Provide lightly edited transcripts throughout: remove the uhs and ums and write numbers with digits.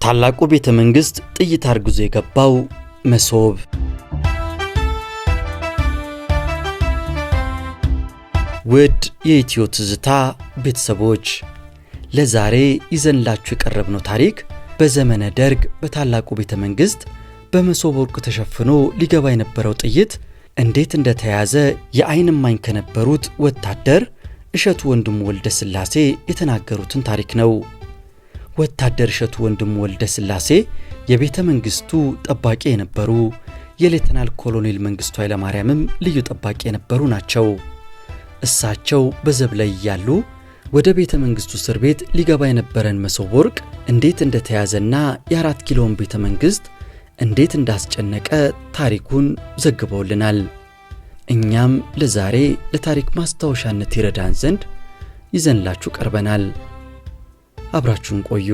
ታላቁ ቤተ መንግስት ጥይት አርግዞ የገባው መሶብ። ውድ የኢትዮ ትዝታ ቤተሰቦች ለዛሬ ይዘንላችሁ የቀረብነው ታሪክ በዘመነ ደርግ በታላቁ ቤተ መንግስት በመሶብ ወርቅ ተሸፍኖ ሊገባ የነበረው ጥይት እንዴት እንደተያዘ የዓይን እማኝ ከነበሩት ወታደር እሸቱ ወንድሙ ወልደ ስላሴ የተናገሩትን ታሪክ ነው። ወታደር እሸቱ ወንድሙ ወልደ ስላሴ የቤተ መንግስቱ ጠባቂ የነበሩ የሌተናል ኮሎኔል መንግስቱ ኃይለማርያምም ልዩ ጠባቂ የነበሩ ናቸው። እሳቸው በዘብ ላይ ያሉ ወደ ቤተ መንግስቱ እስር ቤት ሊገባ የነበረን መሶብ ወርቅ እንዴት እንደተያዘና የአራት ኪሎን ቤተ መንግስት እንዴት እንዳስጨነቀ ታሪኩን ዘግበውልናል። እኛም ለዛሬ ለታሪክ ማስታወሻነት ይረዳን ዘንድ ይዘንላችሁ ቀርበናል። አብራችሁን ቆዩ።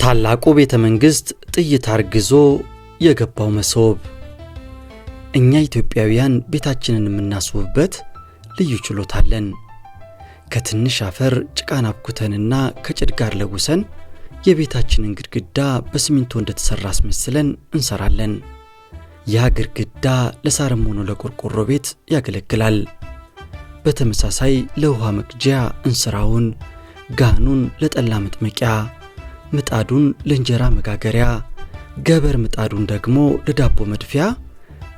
ታላቁ ቤተ መንግስት ጥይት አርግዞ የገባው መሶብ። እኛ ኢትዮጵያውያን ቤታችንን የምናስውብበት ልዩ ችሎታ አለን። ከትንሽ አፈር ጭቃን አብኩተንና ከጭድ ጋር ለጉሰን የቤታችንን ግድግዳ በሲሚንቶ እንደተሰራ አስመስለን እንሰራለን። ያ ግድግዳ ለሳርም ሆኖ ለቆርቆሮ ቤት ያገለግላል። በተመሳሳይ ለውሃ መቅጃ እንስራውን፣ ጋኑን ለጠላ መጥመቂያ፣ ምጣዱን ለእንጀራ መጋገሪያ፣ ገበር ምጣዱን ደግሞ ለዳቦ መድፊያ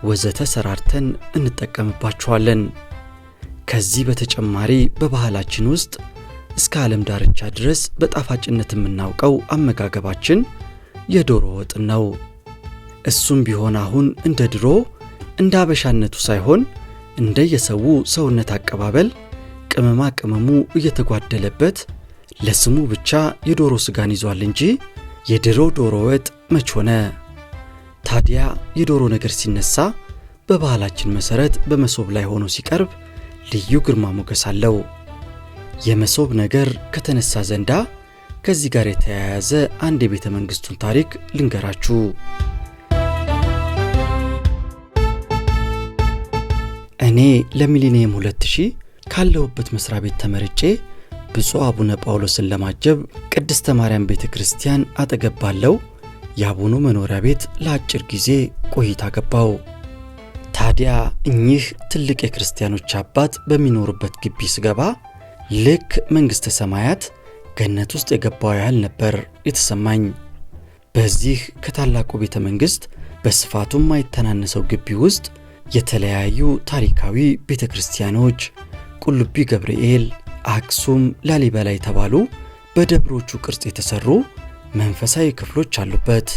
ወዘተ ሰራርተን እንጠቀምባቸዋለን። ከዚህ በተጨማሪ በባህላችን ውስጥ እስከ ዓለም ዳርቻ ድረስ በጣፋጭነት የምናውቀው አመጋገባችን የዶሮ ወጥ ነው። እሱም ቢሆን አሁን እንደ ድሮ እንደ አበሻነቱ ሳይሆን እንደ የሰው ሰውነት አቀባበል ቅመማ ቅመሙ እየተጓደለበት ለስሙ ብቻ የዶሮ ስጋን ይዟል እንጂ የድሮ ዶሮ ወጥ መች ሆነ? ታዲያ የዶሮ ነገር ሲነሳ በባህላችን መሰረት በመሶብ ላይ ሆኖ ሲቀርብ ልዩ ግርማ ሞገስ አለው። የመሶብ ነገር ከተነሳ ዘንዳ ከዚህ ጋር የተያያዘ አንድ የቤተ መንግስቱን ታሪክ ልንገራችሁ። እኔ ለሚሊኒየም 2000 ካለሁበት መስሪያ ቤት ተመርጬ ብፁዕ አቡነ ጳውሎስን ለማጀብ ቅድስተ ማርያም ቤተክርስቲያን አጠገብ ባለው የአቡኑ መኖሪያ ቤት ለአጭር ጊዜ ቆይታ ገባው። ታዲያ እኚህ ትልቅ የክርስቲያኖች አባት በሚኖሩበት ግቢ ስገባ ልክ መንግስተ ሰማያት ገነት ውስጥ የገባው ያህል ነበር የተሰማኝ። በዚህ ከታላቁ ቤተ መንግስት በስፋቱም ማይተናነሰው ግቢ ውስጥ የተለያዩ ታሪካዊ ቤተክርስቲያኖች ቁልቢ ገብርኤል፣ አክሱም፣ ላሊበላ የተባሉ በደብሮቹ ቅርጽ የተሰሩ መንፈሳዊ ክፍሎች አሉበት።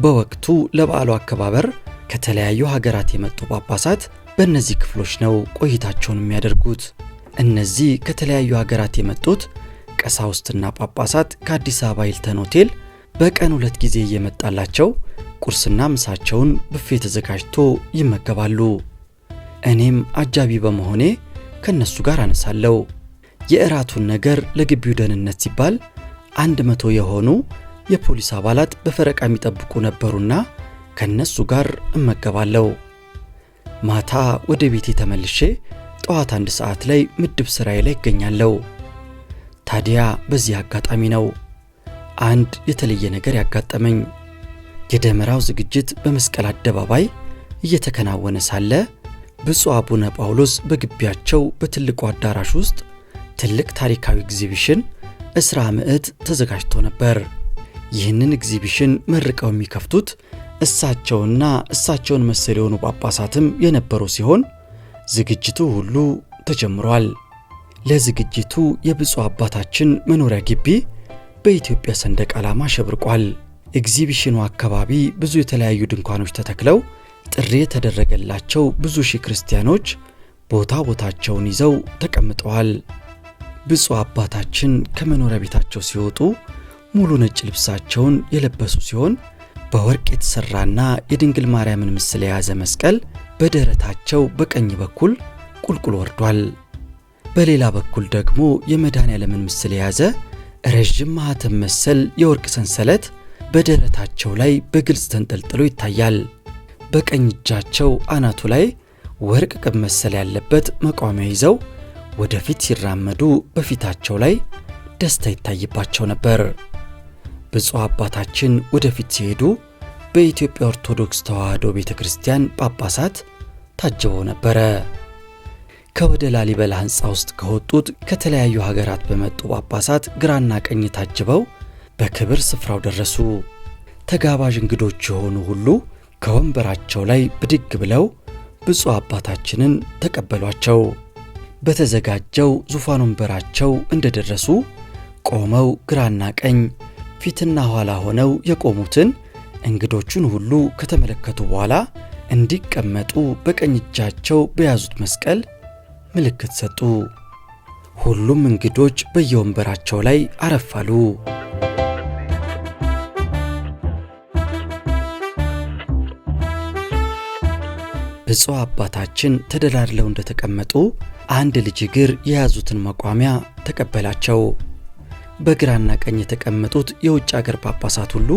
በወቅቱ ለበዓሉ አከባበር ከተለያዩ ሀገራት የመጡ ጳጳሳት በእነዚህ ክፍሎች ነው ቆይታቸውን የሚያደርጉት። እነዚህ ከተለያዩ ሀገራት የመጡት ቀሳውስትና ጳጳሳት ከአዲስ አበባ ሂልተን ሆቴል በቀን 2 ጊዜ እየመጣላቸው ቁርስና ምሳቸውን ብፌ ተዘጋጅቶ ይመገባሉ። እኔም አጃቢ በመሆኔ ከነሱ ጋር አነሳለሁ። የእራቱን ነገር ለግቢው ደህንነት ሲባል 100 የሆኑ የፖሊስ አባላት በፈረቃ የሚጠብቁ ነበሩና ከነሱ ጋር እመገባለሁ። ማታ ወደ ቤቴ ተመልሼ ጠዋት 1 ሰዓት ላይ ምድብ ስራዬ ላይ እገኛለሁ። ታዲያ በዚህ አጋጣሚ ነው አንድ የተለየ ነገር ያጋጠመኝ። የደመራው ዝግጅት በመስቀል አደባባይ እየተከናወነ ሳለ ብፁዕ አቡነ ጳውሎስ በግቢያቸው በትልቁ አዳራሽ ውስጥ ትልቅ ታሪካዊ ኤግዚቢሽን እስራ ምዕት ተዘጋጅቶ ነበር። ይህንን ኤግዚቢሽን መርቀው የሚከፍቱት እሳቸውና እሳቸውን መሰል የሆኑ ጳጳሳትም የነበሩ ሲሆን ዝግጅቱ ሁሉ ተጀምሯል። ለዝግጅቱ የብፁዕ አባታችን መኖሪያ ግቢ በኢትዮጵያ ሰንደቅ ዓላማ ሸብርቋል። ኤግዚቢሽኑ አካባቢ ብዙ የተለያዩ ድንኳኖች ተተክለው ጥሪ የተደረገላቸው ብዙ ሺህ ክርስቲያኖች ቦታቸውን ይዘው ተቀምጠዋል። ብፁዕ አባታችን ከመኖሪያ ቤታቸው ሲወጡ ሙሉ ነጭ ልብሳቸውን የለበሱ ሲሆን በወርቅ የተሰራና የድንግል ማርያምን ምስል የያዘ መስቀል በደረታቸው በቀኝ በኩል ቁልቁል ወርዷል። በሌላ በኩል ደግሞ የመድኃኔዓለምን ምስል የያዘ ረጅም ማኅተም መሰል የወርቅ ሰንሰለት በደረታቸው ላይ በግልጽ ተንጠልጥሎ ይታያል። በቀኝ እጃቸው አናቱ ላይ ወርቅ ቅብ መሰል ያለበት መቋሚያ ይዘው ወደፊት ሲራመዱ በፊታቸው ላይ ደስታ ይታይባቸው ነበር። ብፁዕ አባታችን ወደፊት ሲሄዱ በኢትዮጵያ ኦርቶዶክስ ተዋሕዶ ቤተክርስቲያን ጳጳሳት ታጅበው ነበር። ከወደ ላሊበላ ሕንፃ ውስጥ ከወጡት ከተለያዩ ሀገራት በመጡ ጳጳሳት ግራና ቀኝ ታጅበው በክብር ስፍራው ደረሱ። ተጋባዥ እንግዶች የሆኑ ሁሉ ከወንበራቸው ላይ ብድግ ብለው ብፁዕ አባታችንን ተቀበሏቸው። በተዘጋጀው ዙፋን ወንበራቸው እንደደረሱ ቆመው ግራና ቀኝ ፊትና ኋላ ሆነው የቆሙትን እንግዶቹን ሁሉ ከተመለከቱ በኋላ እንዲቀመጡ በቀኝ እጃቸው በያዙት መስቀል ምልክት ሰጡ። ሁሉም እንግዶች በየወንበራቸው ላይ አረፋሉ። ብፁዕ አባታችን ተደላድለው እንደተቀመጡ አንድ ልጅ እግር የያዙትን መቋሚያ ተቀበላቸው። በግራና ቀኝ የተቀመጡት የውጭ አገር ጳጳሳት ሁሉ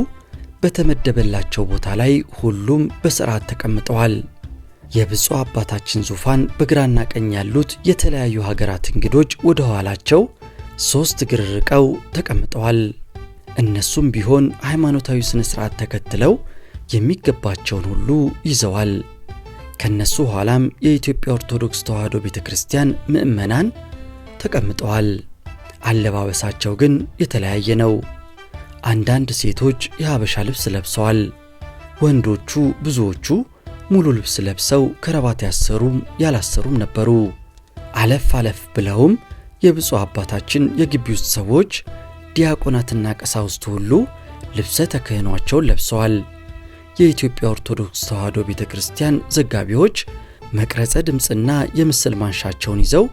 በተመደበላቸው ቦታ ላይ ሁሉም በሥርዓት ተቀምጠዋል። የብፁዕ አባታችን ዙፋን በግራና ቀኝ ያሉት የተለያዩ ሀገራት እንግዶች ወደ ኋላቸው 3 እግር ርቀው ተቀምጠዋል። እነሱም ቢሆን ሃይማኖታዊ ስነ ስርዓት ተከትለው የሚገባቸውን ሁሉ ይዘዋል። ከነሱ ኋላም የኢትዮጵያ ኦርቶዶክስ ተዋሕዶ ቤተክርስቲያን ምእመናን ተቀምጠዋል። አለባበሳቸው ግን የተለያየ ነው። አንዳንድ ሴቶች የሐበሻ ልብስ ለብሰዋል። ወንዶቹ ብዙዎቹ ሙሉ ልብስ ለብሰው ከረባት ያሰሩም ያላሰሩም ነበሩ። አለፍ አለፍ ብለውም የብፁዕ አባታችን የግቢ ውስጥ ሰዎች ዲያቆናትና ቀሳውስት ሁሉ ልብሰ ተክህኗቸውን ለብሰዋል። የኢትዮጵያ ኦርቶዶክስ ተዋሕዶ ቤተክርስቲያን ዘጋቢዎች መቅረጸ ድምጽና የምስል ማንሻቸውን ይዘው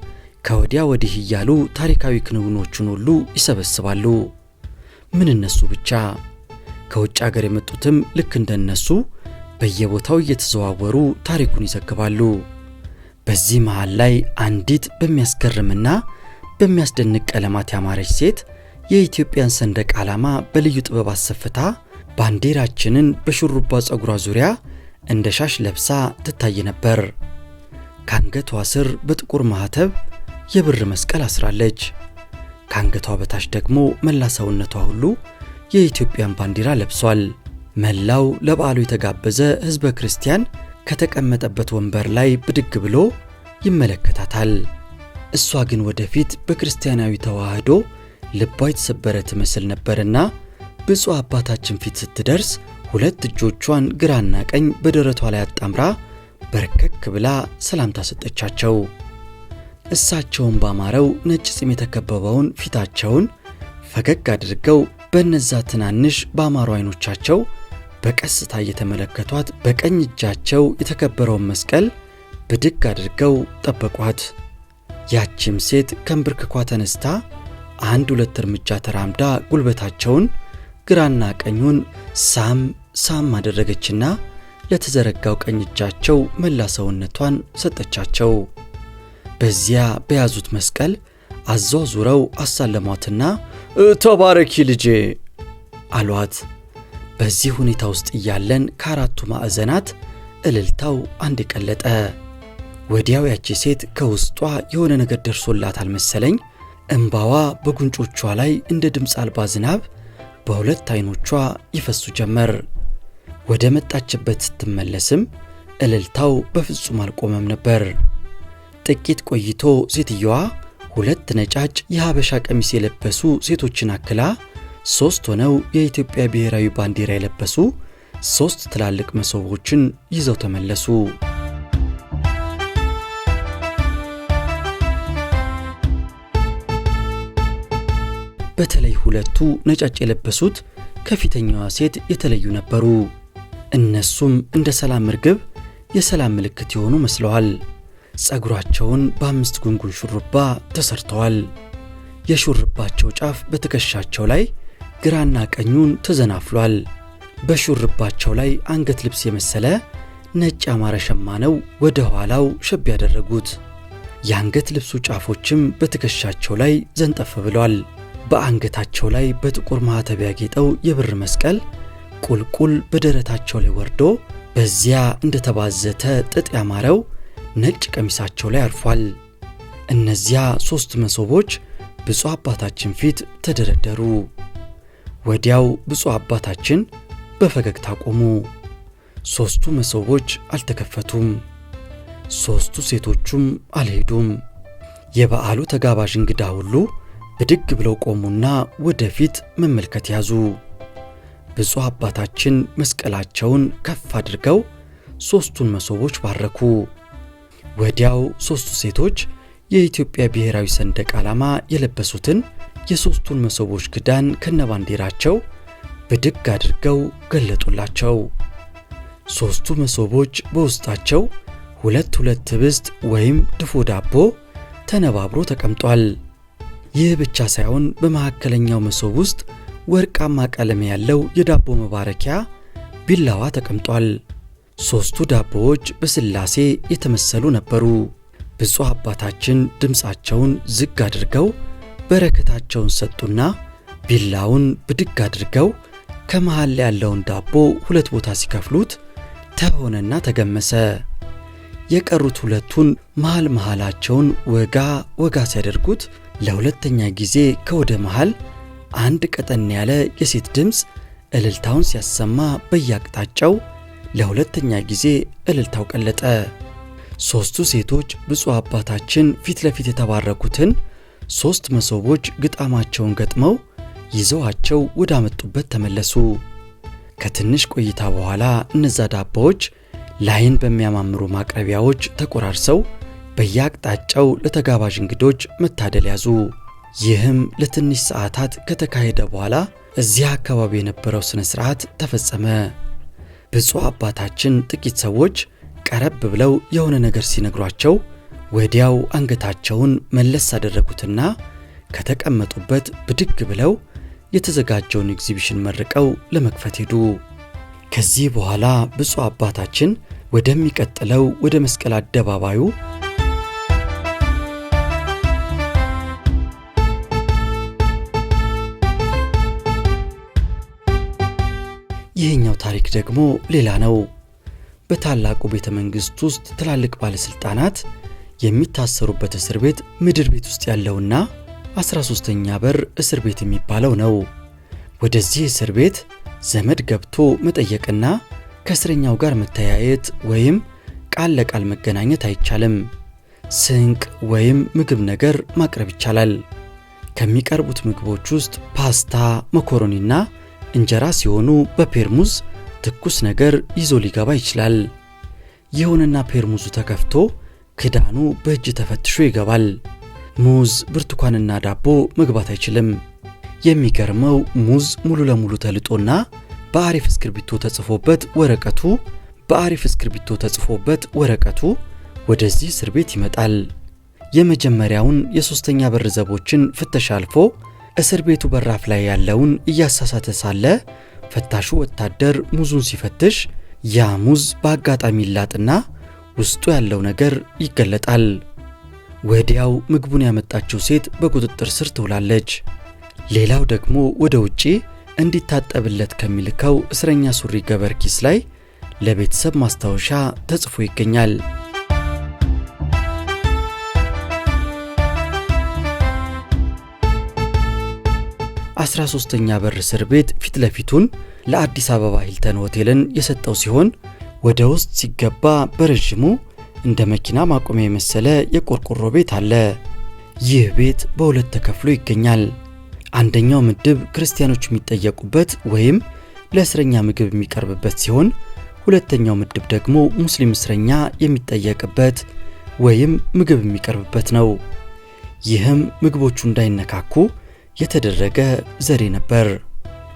ከወዲያ ወዲህ እያሉ ታሪካዊ ክንውኖቹን ሁሉ ይሰበስባሉ። ምን እነሱ ብቻ፣ ከውጭ ሀገር የመጡትም ልክ እንደነሱ በየቦታው እየተዘዋወሩ ታሪኩን ይዘግባሉ። በዚህ መሃል ላይ አንዲት በሚያስገርምና በሚያስደንቅ ቀለማት ያማረች ሴት የኢትዮጵያን ሰንደቅ ዓላማ በልዩ ጥበብ አሰፍታ ባንዲራችንን በሹሩባ ጸጉሯ ዙሪያ እንደ ሻሽ ለብሳ ትታይ ነበር። ካንገቷ ስር በጥቁር ማህተብ የብር መስቀል አስራለች። ካንገቷ በታች ደግሞ መላ ሰውነቷ ሁሉ የኢትዮጵያን ባንዲራ ለብሷል። መላው ለበዓሉ የተጋበዘ ሕዝበ ክርስቲያን ከተቀመጠበት ወንበር ላይ ብድግ ብሎ ይመለከታታል። እሷ ግን ወደፊት በክርስቲያናዊ ተዋህዶ ልቧ የተሰበረ ትመስል ነበርና ብፁዕ አባታችን ፊት ስትደርስ 2 እጆቿን ግራና ቀኝ በደረቷ ላይ አጣምራ በርከክ ብላ ሰላምታ ሰጠቻቸው። እሳቸውን ባማረው ነጭ ፂም የተከበበውን ፊታቸውን ፈገግ አድርገው በእነዛ ትናንሽ ባማሩ አይኖቻቸው በቀስታ እየተመለከቷት በቀኝ እጃቸው የተከበረውን መስቀል ብድግ አድርገው ጠበቋት። ያቺም ሴት ከንብርክኳ ተነስታ 1-2 እርምጃ ተራምዳ ጉልበታቸውን ግራና ቀኙን ሳም ሳም አደረገችና ለተዘረጋው ቀኝ እጃቸው መላ ሰውነቷን ሰጠቻቸው። በዚያ በያዙት መስቀል አዟዙረው አሳለሟትና ተባረኪ ልጄ አሏት። በዚህ ሁኔታ ውስጥ እያለን ከአራቱ ማዕዘናት እልልታው አንድ ቀለጠ። ወዲያው ያቺ ሴት ከውስጧ የሆነ ነገር ደርሶላታል መሰለኝ። እንባዋ በጉንጮቿ ላይ እንደ ድምፅ አልባ ዝናብ በሁለት አይኖቿ ይፈሱ ጀመር። ወደ መጣችበት ስትመለስም እልልታው በፍጹም አልቆመም ነበር። ጥቂት ቆይቶ ሴትየዋ 2 ነጫጭ የሐበሻ ቀሚስ የለበሱ ሴቶችን አክላ 3 ሆነው የኢትዮጵያ ብሔራዊ ባንዲራ የለበሱ 3 ትላልቅ መሶቦችን ይዘው ተመለሱ። በተለይ 2ቱ ነጫጭ የለበሱት ከፊተኛዋ ሴት የተለዩ ነበሩ። እነሱም እንደ ሰላም ርግብ የሰላም ምልክት የሆኑ መስለዋል። ጸጉራቸውን በ5 ጉንጉን ሹሩባ ተሰርተዋል። የሹርባቸው ጫፍ በትከሻቸው ላይ ግራና ቀኙን ተዘናፍሏል። በሹርባቸው ላይ አንገት ልብስ የመሰለ ነጭ ያማረ ሸማ ነው ወደ ኋላው ሸብ ያደረጉት። የአንገት ልብሱ ጫፎችም በትከሻቸው ላይ ዘንጠፍ ብሏል። በአንገታቸው ላይ በጥቁር ማህተብ ያጌጠው የብር መስቀል ቁልቁል በደረታቸው ላይ ወርዶ በዚያ እንደተባዘተ ጥጥ ያማረው ነጭ ቀሚሳቸው ላይ አርፏል። እነዚያ 3 መሶቦች ብፁዕ አባታችን ፊት ተደረደሩ። ወዲያው ብፁዕ አባታችን በፈገግታ ቆሙ። 3ቱ መሶቦች አልተከፈቱም። 3ቱ ሴቶቹም አልሄዱም። የበዓሉ ተጋባዥ እንግዳ ሁሉ ብድግ ብለው ቆሙና ወደፊት መመልከት ያዙ። ብፁዕ አባታችን መስቀላቸውን ከፍ አድርገው 3ቱን መሶቦች ባረኩ። ወዲያው 3ቱ ሴቶች የኢትዮጵያ ብሔራዊ ሰንደቅ ዓላማ የለበሱትን የ3ቱን መሶቦች ክዳን ከነባንዲራቸው ብድግ አድርገው ገለጡላቸው። 3ቱ መሶቦች በውስጣቸው 2 ህብስት ወይም ድፎ ዳቦ ተነባብሮ ተቀምጧል። ይህ ብቻ ሳይሆን በመካከለኛው መሶብ ውስጥ ወርቃማ ቀለም ያለው የዳቦ መባረኪያ ቢላዋ ተቀምጧል። 3ቱ ዳቦዎች በሥላሴ የተመሰሉ ነበሩ። ብፁዕ አባታችን ድምፃቸውን ዝግ አድርገው በረከታቸውን ሰጡና ቢላውን ብድግ አድርገው ከመሃል ያለውን ዳቦ 2 ቦታ ሲከፍሉት ተሆነና ተገመሰ። የቀሩት 2ቱን መሃላቸውን ወጋ ሲያደርጉት ለሁለተኛ ጊዜ ከወደ መሃል አንድ ቀጠን ያለ የሴት ድምፅ እልልታውን ሲያሰማ በየአቅጣጫው ለሁለተኛ ጊዜ እልልታው ቀለጠ። 3ቱ ሴቶች ብፁዕ አባታችን ፊት ለፊት የተባረኩትን 3 መሶቦች ግጣማቸውን ገጥመው ይዘዋቸው ወዳመጡበት ተመለሱ። ከትንሽ ቆይታ በኋላ እነዛ ዳቦዎች ላይን በሚያማምሩ ማቅረቢያዎች ተቆራርሰው በየአቅጣጫው ለተጋባዥ እንግዶች መታደል ያዙ። ይህም ለትንሽ ሰዓታት ከተካሄደ በኋላ እዚያ አካባቢ የነበረው ስነ ስርዓት ተፈጸመ። ብፁዕ አባታችን ጥቂት ሰዎች ቀረብ ብለው የሆነ ነገር ሲነግሯቸው ወዲያው አንገታቸውን መለስ አደረጉትና ከተቀመጡበት ብድግ ብለው የተዘጋጀውን ኤግዚቢሽን መርቀው ለመክፈት ሄዱ። ከዚህ በኋላ ብፁዕ አባታችን ወደሚቀጥለው ወደ መስቀል አደባባዩ ይህኛው ታሪክ ደግሞ ሌላ ነው። በታላቁ ቤተ መንግሥት ውስጥ ትላልቅ ባለስልጣናት የሚታሰሩበት እስር ቤት ምድር ቤት ውስጥ ያለውና 13ኛ በር እስር ቤት የሚባለው ነው። ወደዚህ እስር ቤት ዘመድ ገብቶ መጠየቅና ከእስረኛው ጋር መተያየት ወይም ቃል ለቃል መገናኘት አይቻልም። ስንቅ ወይም ምግብ ነገር ማቅረብ ይቻላል። ከሚቀርቡት ምግቦች ውስጥ ፓስታ፣ መኮሮኒና እንጀራ ሲሆኑ በፔርሙዝ ትኩስ ነገር ይዞ ሊገባ ይችላል። ይሁንና ፔርሙዙ ተከፍቶ ክዳኑ በእጅ ተፈትሾ ይገባል። ሙዝ፣ ብርቱካንና ዳቦ መግባት አይችልም። የሚገርመው ሙዝ ሙሉ ለሙሉ ተልጦና በአሪፍ እስክርቢቶ ተጽፎበት ወረቀቱ ወደዚህ እስር ቤት ይመጣል። የመጀመሪያውን የ3ኛ በር ዘቦችን ፍተሻ አልፎ እስር ቤቱ በራፍ ላይ ያለውን እያሳሳተ ሳለ ፈታሹ ወታደር ሙዙን ሲፈትሽ ያ ሙዝ በአጋጣሚ ይላጥና ውስጡ ያለው ነገር ይገለጣል። ወዲያው ምግቡን ያመጣችው ሴት በቁጥጥር ስር ትውላለች። ሌላው ደግሞ ወደ ውጪ እንዲታጠብለት ከሚልከው እስረኛ ሱሪ ገበር ኪስ ላይ ለቤተሰብ ማስታወሻ ተጽፎ ይገኛል። 13ኛ በር እስር ቤት ፊት ለፊቱን ለአዲስ አበባ ሂልተን ሆቴልን የሰጠው ሲሆን ወደ ውስጥ ሲገባ በረጅሙ እንደ መኪና ማቆሚያ የመሰለ የቆርቆሮ ቤት አለ። ይህ ቤት በሁለት ተከፍሎ ይገኛል። አንደኛው ምድብ ክርስቲያኖች የሚጠየቁበት ወይም ለእስረኛ ምግብ የሚቀርብበት ሲሆን ሁለተኛው ምድብ ደግሞ ሙስሊም እስረኛ የሚጠየቅበት ወይም ምግብ የሚቀርብበት ነው። ይህም ምግቦቹ እንዳይነካኩ የተደረገ ዘዴ ነበር።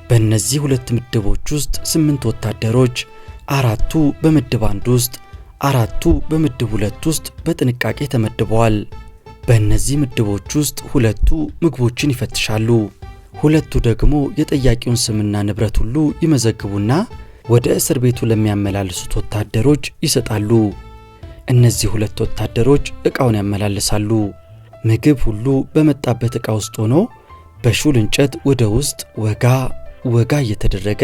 በእነዚህ ሁለት ምድቦች ውስጥ 8 ወታደሮች፣ 4ቱ በምድብ 1 ውስጥ፣ 4ቱ በምድብ 2 ውስጥ በጥንቃቄ ተመድበዋል። በእነዚህ ምድቦች ውስጥ 2ቱ ምግቦችን ይፈትሻሉ፣ 2ቱ ደግሞ የጠያቂውን ስምና ንብረት ሁሉ ይመዘግቡና ወደ እስር ቤቱ ለሚያመላልሱት ወታደሮች ይሰጣሉ። እነዚህ 2 ወታደሮች ዕቃውን ያመላልሳሉ። ምግብ ሁሉ በመጣበት ዕቃ ውስጥ ሆኖ በሹል እንጨት ወደ ውስጥ ወጋ እየተደረገ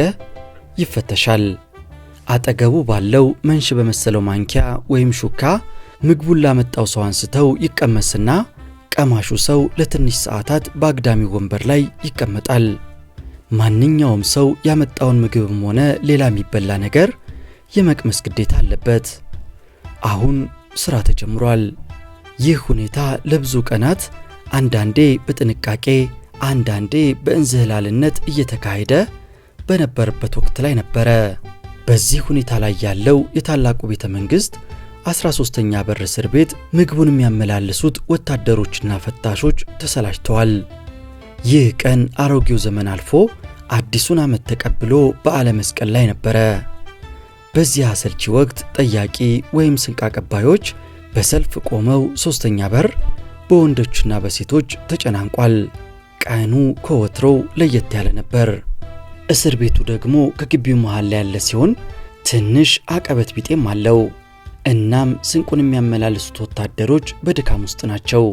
ይፈተሻል። አጠገቡ ባለው መንሽ በመሰለው ማንኪያ ወይም ሹካ ምግቡን ላመጣው ሰው አንስተው ይቀመስና ቀማሹ ሰው ለትንሽ ሰዓታት በአግዳሚ ወንበር ላይ ይቀመጣል። ማንኛውም ሰው ያመጣውን ምግብም ሆነ ሌላ የሚበላ ነገር የመቅመስ ግዴታ አለበት። አሁን ሥራ ተጀምሯል። ይህ ሁኔታ ለብዙ ቀናት አንዳንዴ በጥንቃቄ አንዳንዴ በእንዝህላልነት እየተካሄደ በነበረበት ወቅት ላይ ነበረ። በዚህ ሁኔታ ላይ ያለው የታላቁ ቤተ መንግሥት 13ኛ በር እስር ቤት ምግቡን የሚያመላልሱት ወታደሮችና ፈታሾች ተሰላችተዋል። ይህ ቀን አሮጌው ዘመን አልፎ አዲሱን ዓመት ተቀብሎ በዓለ መስቀል ላይ ነበረ። በዚህ አሰልቺ ወቅት ጠያቂ ወይም ስንቅ አቀባዮች በሰልፍ ቆመው 3ኛ በር በወንዶችና በሴቶች ተጨናንቋል። ቀኑ ከወትሮው ለየት ያለ ነበር። እስር ቤቱ ደግሞ ከግቢው መሃል ላይ ያለ ሲሆን ትንሽ አቀበት ቢጤም አለው። እናም ስንቁን የሚያመላልሱት ወታደሮች በድካም ውስጥ ናቸው።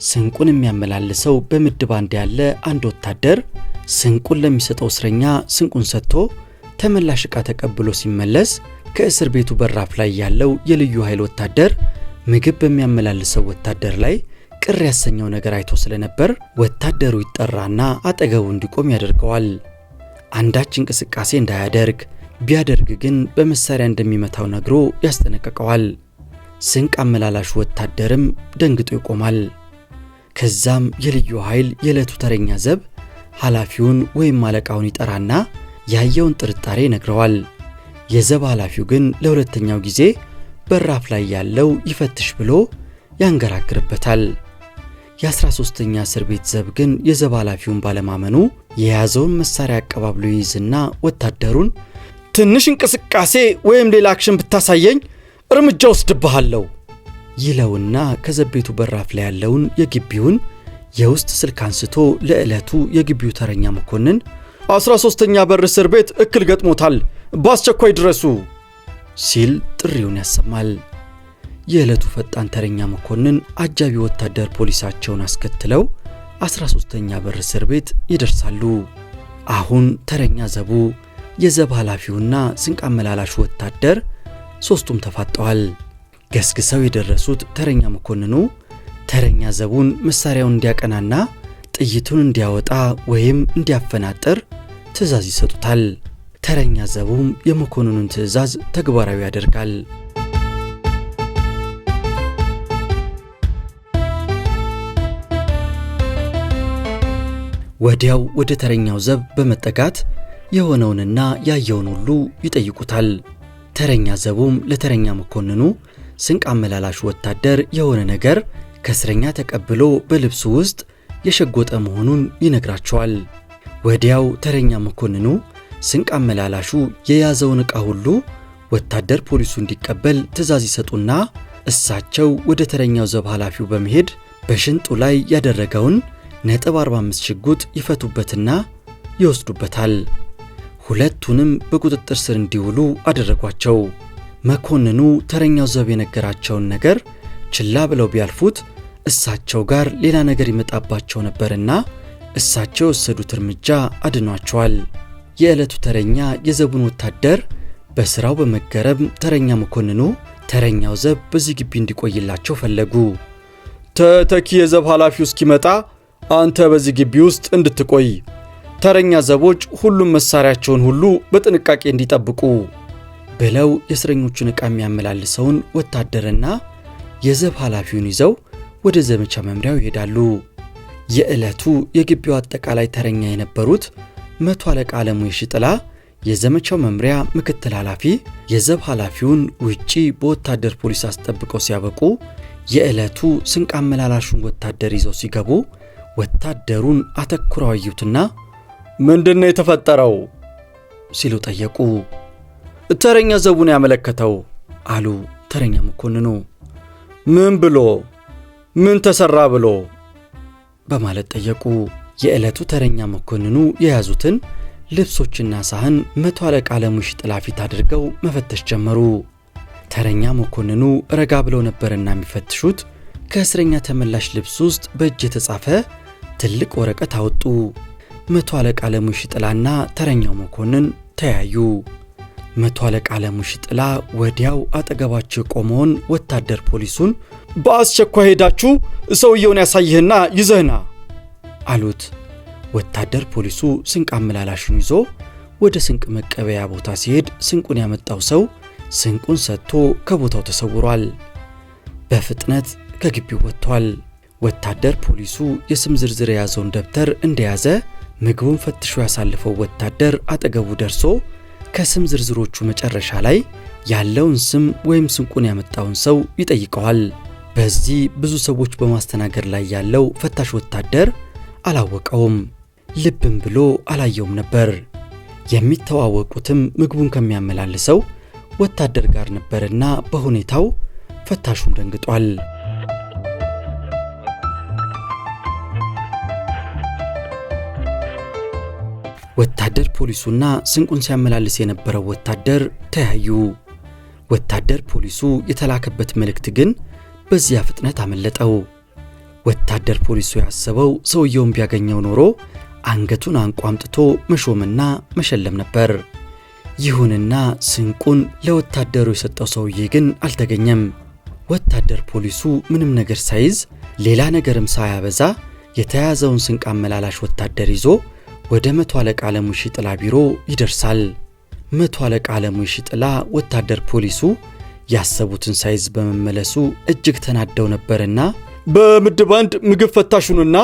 ስንቁን የሚያመላልሰው በምድብ አንድ ያለ አንድ ወታደር ስንቁን ለሚሰጠው እስረኛ ስንቁን ሰጥቶ ተመላሽ ዕቃ ተቀብሎ ሲመለስ ከእስር ቤቱ በራፍ ላይ ያለው የልዩ ኃይል ወታደር ምግብ በሚያመላልሰው ወታደር ላይ ቅር ያሰኘው ነገር አይቶ ስለነበር ወታደሩ ይጠራና አጠገቡ እንዲቆም ያደርገዋል። አንዳች እንቅስቃሴ እንዳያደርግ ቢያደርግ ግን በመሳሪያ እንደሚመታው ነግሮ ያስጠነቅቀዋል። ስንቅ አመላላሹ ወታደርም ደንግጦ ይቆማል። ከዛም የልዩ ኃይል የዕለቱ ተረኛ ዘብ ኃላፊውን ወይም አለቃውን ይጠራና ያየውን ጥርጣሬ ይነግረዋል። የዘብ ኃላፊው ግን ለሁለተኛው ጊዜ በራፍ ላይ ያለው ይፈትሽ ብሎ ያንገራግርበታል። የ13ኛ እስር ቤት ዘብ ግን የዘብ ኃላፊውን ባለማመኑ የያዘውን መሳሪያ አቀባብሎ ይይዝና ወታደሩን ትንሽ እንቅስቃሴ ወይም ሌላ አክሽን ብታሳየኝ እርምጃ ወስድብሃለሁ ይለውና ከዘብ ቤቱ በራፍ ላይ ያለውን የግቢውን የውስጥ ስልክ አንስቶ ለዕለቱ የግቢው ተረኛ መኮንን 13ኛ በር እስር ቤት እክል ገጥሞታል፣ በአስቸኳይ ድረሱ ሲል ጥሪውን ያሰማል። የዕለቱ ፈጣን ተረኛ መኮንን አጃቢ ወታደር ፖሊሳቸውን አስከትለው 13ኛ በር እስር ቤት ይደርሳሉ። አሁን ተረኛ ዘቡ የዘብ ኃላፊውና ስንቅ አመላላሹ ወታደር ሦስቱም ተፋጠዋል። ገስግሰው የደረሱት ተረኛ መኮንኑ ተረኛ ዘቡን መሳሪያውን እንዲያቀናና ጥይቱን እንዲያወጣ ወይም እንዲያፈናጥር ትዕዛዝ ይሰጡታል። ተረኛ ዘቡም የመኮንኑን ትዕዛዝ ተግባራዊ ያደርጋል። ወዲያው ወደ ተረኛው ዘብ በመጠጋት የሆነውንና ያየውን ሁሉ ይጠይቁታል። ተረኛ ዘቡም ለተረኛ መኮንኑ ስንቅ አመላላሹ ወታደር የሆነ ነገር ከእስረኛ ተቀብሎ በልብሱ ውስጥ የሸጎጠ መሆኑን ይነግራቸዋል። ወዲያው ተረኛ መኮንኑ ስንቅ አመላላሹ የያዘውን ዕቃ ሁሉ ወታደር ፖሊሱ እንዲቀበል ትዕዛዝ ይሰጡና እሳቸው ወደ ተረኛው ዘብ ኃላፊው በመሄድ በሽንጡ ላይ ያደረገውን .45 ሽጉጥ ይፈቱበትና ይወስዱበታል። ሁለቱንም በቁጥጥር ስር እንዲውሉ አደረጓቸው። መኮንኑ ተረኛው ዘብ የነገራቸውን ነገር ችላ ብለው ቢያልፉት እሳቸው ጋር ሌላ ነገር ይመጣባቸው ነበርና እሳቸው የወሰዱት እርምጃ አድኗቸዋል። የዕለቱ ተረኛ የዘቡን ወታደር በሥራው በመገረም ተረኛ መኮንኑ ተረኛው ዘብ በዚህ ግቢ እንዲቆይላቸው ፈለጉ። ተተኪ የዘብ ኃላፊው እስኪመጣ አንተ በዚህ ግቢ ውስጥ እንድትቆይ፣ ተረኛ ዘቦች ሁሉም መሳሪያቸውን ሁሉ በጥንቃቄ እንዲጠብቁ ብለው የእስረኞቹን ዕቃ የሚያመላልሰውን ወታደርና የዘብ ኃላፊውን ይዘው ወደ ዘመቻ መምሪያው ይሄዳሉ። የዕለቱ የግቢው አጠቃላይ ተረኛ የነበሩት 100 አለቃ ዓለሙ የሽጥላ የዘመቻው መምሪያ ምክትል ኃላፊ የዘብ ኃላፊውን ውጪ በወታደር ፖሊስ አስጠብቀው ሲያበቁ የዕለቱ ስንቅ አመላላሹን ወታደር ይዘው ሲገቡ ወታደሩን አተኩረው አዩትና ምንድነው የተፈጠረው ሲሉ ጠየቁ። ተረኛ ዘቡን ያመለከተው አሉ ተረኛ መኮንኑ። ምን ብሎ ምን ተሰራ ብሎ በማለት ጠየቁ። የዕለቱ ተረኛ መኮንኑ የያዙትን ልብሶችና ሳህን 100 አለቃ ዓለሙ የሽጥላ ፊት አድርገው መፈተሽ ጀመሩ። ተረኛ መኮንኑ ረጋ ብለው ነበርና የሚፈትሹት ከእስረኛ ተመላሽ ልብስ ውስጥ በእጅ የተጻፈ ትልቅ ወረቀት አወጡ። 100 አለቃ ዓለሙ የሽጥላና ተረኛው መኮንን ተያዩ። መቶ አለቃ ዓለሙ ሽጥላ ወዲያው አጠገባቸው ቆመውን ወታደር ፖሊሱን በአስቸኳይ ሄዳችሁ ሰውየውን ያሳይህና ይዘህና አሉት። ወታደር ፖሊሱ ስንቅ አመላላሹን ይዞ ወደ ስንቅ መቀበያ ቦታ ሲሄድ ስንቁን ያመጣው ሰው ስንቁን ሰጥቶ ከቦታው ተሰውሯል። በፍጥነት ከግቢው ወጥቷል። ወታደር ፖሊሱ የስም ዝርዝር የያዘውን ደብተር እንደያዘ ምግቡን ፈትሾ ያሳልፈው ወታደር አጠገቡ ደርሶ ከስም ዝርዝሮቹ መጨረሻ ላይ ያለውን ስም ወይም ስንቁን ያመጣውን ሰው ይጠይቀዋል። በዚህ ብዙ ሰዎች በማስተናገድ ላይ ያለው ፈታሽ ወታደር አላወቀውም፣ ልብም ብሎ አላየውም ነበር። የሚተዋወቁትም ምግቡን ከሚያመላልሰው ወታደር ጋር ነበርና በሁኔታው ፈታሹም ደንግጧል። ወታደር ፖሊሱና ስንቁን ሲያመላልስ የነበረው ወታደር ተያዩ። ወታደር ፖሊሱ የተላከበት መልእክት ግን በዚያ ፍጥነት አመለጠው። ወታደር ፖሊሱ ያሰበው ሰውየውን ቢያገኘው ኖሮ አንገቱን አንቋምጥቶ መሾምና መሸለም ነበር። ይሁንና ስንቁን ለወታደሩ የሰጠው ሰውዬ ግን አልተገኘም። ወታደር ፖሊሱ ምንም ነገር ሳይዝ ሌላ ነገርም ሳያበዛ የተያዘውን ስንቅ አመላላሽ ወታደር ይዞ ወደ መቶ አለቃ ዓለሙ ሽጥላ ቢሮ ይደርሳል። መቶ አለቃ ዓለሙ ሽጥላ ወታደር ፖሊሱ ያሰቡትን ሳይዝ በመመለሱ እጅግ ተናደው ነበርና በምድብ አንድ ምግብ ፈታሹንና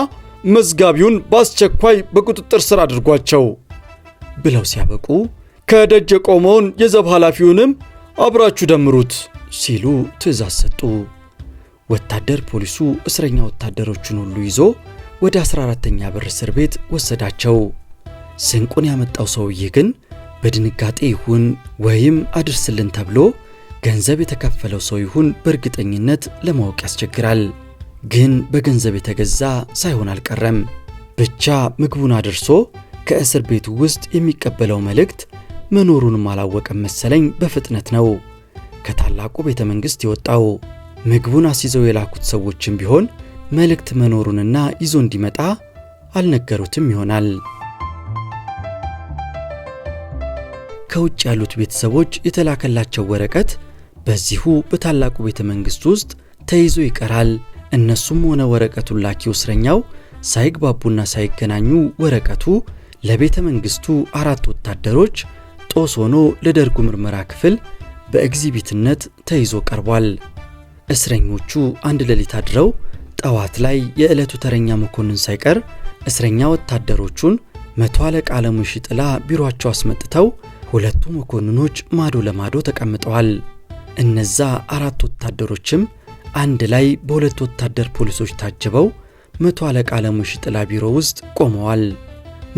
መዝጋቢውን በአስቸኳይ በቁጥጥር ስር አድርጓቸው ብለው ሲያበቁ ከደጅ የቆመውን የዘብ ኃላፊውንም አብራችሁ ደምሩት ሲሉ ትዕዛዝ ሰጡ። ወታደር ፖሊሱ እስረኛ ወታደሮቹን ሁሉ ይዞ ወደ 14ኛ በር እስር ቤት ወሰዳቸው። ስንቁን ያመጣው ሰውዬ ግን በድንጋጤ ይሁን ወይም አድርስልን ተብሎ ገንዘብ የተከፈለው ሰው ይሁን በእርግጠኝነት ለማወቅ ያስቸግራል። ግን በገንዘብ የተገዛ ሳይሆን አልቀረም። ብቻ ምግቡን አድርሶ ከእስር ቤቱ ውስጥ የሚቀበለው መልእክት መኖሩንም አላወቀም መሰለኝ። በፍጥነት ነው ከታላቁ ቤተ መንግሥት የወጣው። ምግቡን አስይዘው የላኩት ሰዎችም ቢሆን መልእክት መኖሩንና ይዞ እንዲመጣ አልነገሩትም ይሆናል። ከውጭ ያሉት ቤተሰቦች የተላከላቸው ወረቀት በዚሁ በታላቁ ቤተ መንግሥት ውስጥ ተይዞ ይቀራል። እነሱም ሆነ ወረቀቱን ላኪው እስረኛው ሳይግባቡና ሳይገናኙ ወረቀቱ ለቤተ መንግሥቱ 4 ወታደሮች ጦስ ሆኖ ለደርጉ ምርመራ ክፍል በኤግዚቢትነት ተይዞ ቀርቧል። እስረኞቹ አንድ ሌሊት አድረው ጠዋት ላይ የዕለቱ ተረኛ መኮንን ሳይቀር እስረኛ ወታደሮቹን መቶ አለቃ ዓለሙ ሽጥላ ቢሮአቸው አስመጥተው ሁለቱ መኮንኖች ማዶ ለማዶ ተቀምጠዋል። እነዛ 4 ወታደሮችም አንድ ላይ በሁለት ወታደር ፖሊሶች ታጅበው መቶ አለቃ ዓለሙ ሽጥላ ቢሮ ውስጥ ቆመዋል።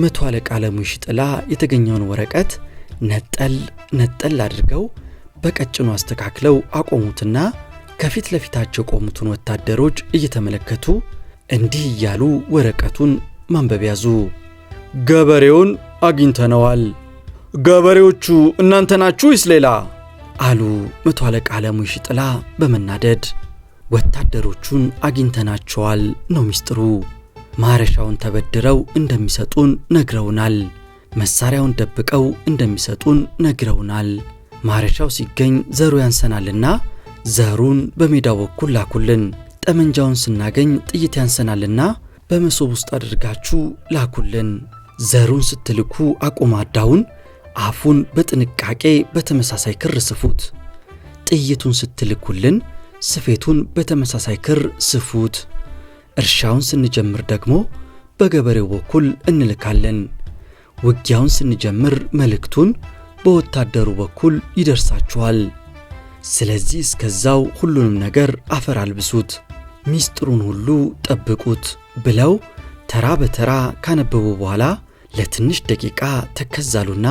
መቶ አለቃ ዓለሙ ሽጥላ የተገኘውን ወረቀት ነጠል አድርገው በቀጭኑ አስተካክለው አቆሙትና ከፊት ለፊታቸው ቆሙትን ወታደሮች እየተመለከቱ እንዲህ እያሉ ወረቀቱን ማንበብ ያዙ። ገበሬውን አግኝተነዋል። ገበሬዎቹ እናንተ ናችሁ ወይስ ሌላ? አሉ መቶ አለቃ ዓለሙ ሽጥላ በመናደድ። ወታደሮቹን አግኝተናቸዋል ነው ሚስጥሩ። ማረሻውን ተበድረው እንደሚሰጡን ነግረውናል። መሳሪያውን ደብቀው እንደሚሰጡን ነግረውናል። ማረሻው ሲገኝ ዘሩ ያንሰናልና ዘሩን በሜዳው በኩል ላኩልን። ጠመንጃውን ስናገኝ ጥይት ያንሰናልና በመሶብ ውስጥ አድርጋችሁ ላኩልን። ዘሩን ስትልኩ አቁማዳውን አፉን በጥንቃቄ በተመሳሳይ ክር ስፉት። ጥይቱን ስትልኩልን ስፌቱን በተመሳሳይ ክር ስፉት። እርሻውን ስንጀምር ደግሞ በገበሬው በኩል እንልካለን። ውጊያውን ስንጀምር መልእክቱን በወታደሩ በኩል ይደርሳችኋል። ስለዚህ እስከዛው ሁሉንም ነገር አፈር አልብሱት፣ ሚስጥሩን ሁሉ ጠብቁት ብለው ተራ በተራ ካነበቡ በኋላ ለትንሽ ደቂቃ ተከዛሉና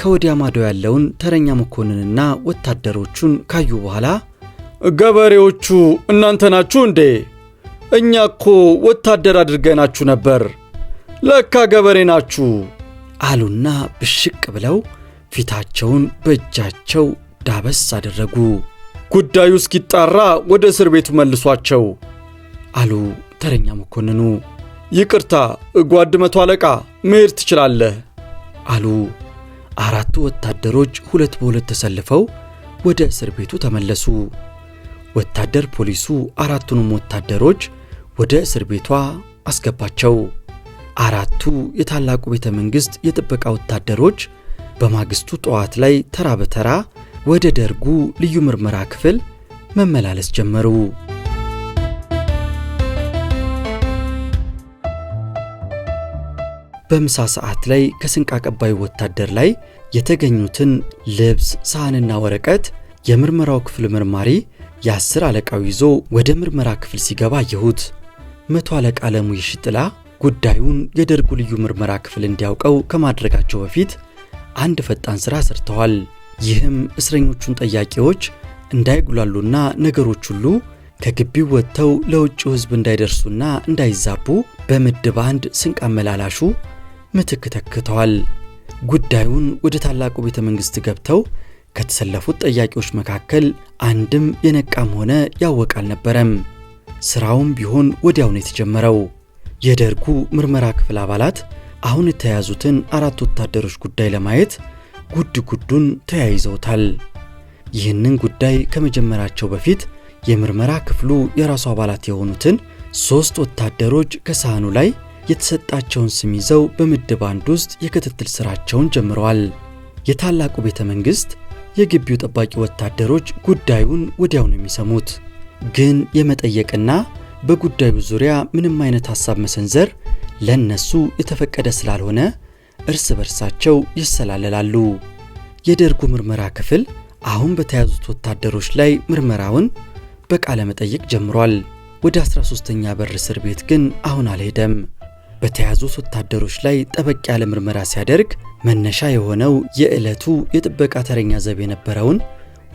ከወዲያ ማዶ ያለውን ተረኛ መኮንንና ወታደሮቹን ካዩ በኋላ ገበሬዎቹ እናንተ ናችሁ እንዴ? እኛ እኮ ወታደር አድርገናችሁ ነበር፣ ለካ ገበሬ ናችሁ አሉና ብሽቅ ብለው ፊታቸውን በእጃቸው ዳበስ አደረጉ። ጉዳዩ እስኪጣራ ወደ እስር ቤቱ መልሷቸው አሉ ተረኛ መኮንኑ። ይቅርታ ጓድ መቶ አለቃ መሄድ ትችላለህ አሉ። አራቱ ወታደሮች ሁለት በሁለት ተሰልፈው ወደ እስር ቤቱ ተመለሱ። ወታደር ፖሊሱ አራቱንም ወታደሮች ወደ እስር ቤቷ አስገባቸው። አራቱ የታላቁ ቤተ መንግሥት የጥበቃ ወታደሮች በማግስቱ ጠዋት ላይ ተራ በተራ ወደ ደርጉ ልዩ ምርመራ ክፍል መመላለስ ጀመሩ። በምሳ ሰዓት ላይ ከስንቅ አቀባዩ ወታደር ላይ የተገኙትን ልብስ፣ ሳህንና ወረቀት የምርመራው ክፍል መርማሪ የ10 አለቃው ይዞ ወደ ምርመራ ክፍል ሲገባ አየሁት። 100 አለቃ አለሙ ይሽጥላ ጉዳዩን የደርጉ ልዩ ምርመራ ክፍል እንዲያውቀው ከማድረጋቸው በፊት አንድ ፈጣን ሥራ ሰርተዋል። ይህም እስረኞቹን ጠያቂዎች እንዳይጉላሉና ነገሮች ሁሉ ከግቢው ወጥተው ለውጭው ሕዝብ እንዳይደርሱና እንዳይዛቡ በምድብ አንድ ስንቅ አመላላሹ ምትክ ተክተዋል። ጉዳዩን ወደ ታላቁ ቤተ መንግሥት ገብተው ከተሰለፉት ጠያቂዎች መካከል አንድም የነቃም ሆነ ያወቀ አልነበረም። ሥራውም ቢሆን ወዲያው ነው የተጀመረው። የደርጉ ምርመራ ክፍል አባላት አሁን የተያዙትን አራት ወታደሮች ጉዳይ ለማየት ጉዱን ተያይዘውታል። ይህንን ጉዳይ ከመጀመራቸው በፊት የምርመራ ክፍሉ የራሱ አባላት የሆኑትን 3 ወታደሮች ከሳህኑ ላይ የተሰጣቸውን ስም ይዘው በምድብ አንድ ውስጥ የክትትል ሥራቸውን ጀምረዋል። የታላቁ ቤተ መንግሥት የግቢው ጠባቂ ወታደሮች ጉዳዩን ወዲያው ነው የሚሰሙት። ግን የመጠየቅና በጉዳዩ ዙሪያ ምንም አይነት ሐሳብ መሰንዘር ለነሱ የተፈቀደ ስላልሆነ እርስ በርሳቸው ይሰላለላሉ። የደርጉ ምርመራ ክፍል አሁን በተያዙት ወታደሮች ላይ ምርመራውን በቃለ መጠይቅ ጀምሯል። ወደ 13ኛ በር እስር ቤት ግን አሁን አልሄደም። በተያዙት ወታደሮች ላይ ጠበቅ ያለ ምርመራ ሲያደርግ መነሻ የሆነው የዕለቱ የጥበቃ ተረኛ ዘብ የነበረውን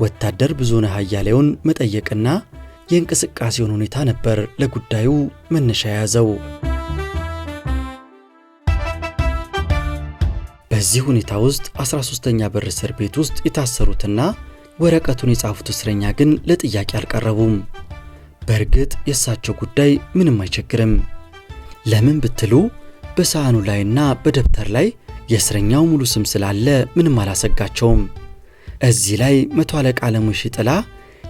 ወታደር ብዙነህ አያሌውን መጠየቅና የእንቅስቃሴውን ሁኔታ ነበር ለጉዳዩ መነሻ የያዘው። በዚህ ሁኔታ ውስጥ 13ኛ በር እስር ቤት ውስጥ የታሰሩትና ወረቀቱን የጻፉት እስረኛ ግን ለጥያቄ አልቀረቡም። በእርግጥ የእሳቸው ጉዳይ ምንም አይቸግርም። ለምን ብትሉ በሳህኑ ላይና በደብተር ላይ የእስረኛው ሙሉ ስም ስላለ ምንም አላሰጋቸውም። እዚህ ላይ 100 አለቃ አለሙ ይሽጥላ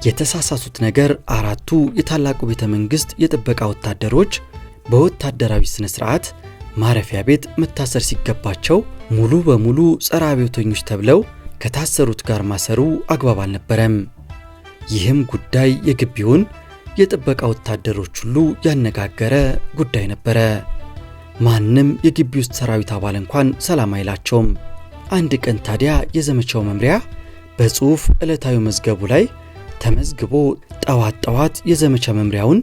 የተሳሳቱት ነገር አራቱ የታላቁ ቤተ መንግሥት የጥበቃ ወታደሮች በወታደራዊ ስነ ስርዓት ማረፊያ ቤት መታሰር ሲገባቸው ሙሉ በሙሉ ጸረ አብዮተኞች ተብለው ከታሰሩት ጋር ማሰሩ አግባብ አልነበረም። ይህም ጉዳይ የግቢውን የጥበቃ ወታደሮች ሁሉ ያነጋገረ ጉዳይ ነበረ። ማንም የግቢ ውስጥ ሰራዊት አባል እንኳን ሰላም አይላቸውም። አንድ ቀን ታዲያ የዘመቻው መምሪያ በጽሑፍ ዕለታዊ መዝገቡ ላይ ተመዝግቦ ጠዋት የዘመቻ መምሪያውን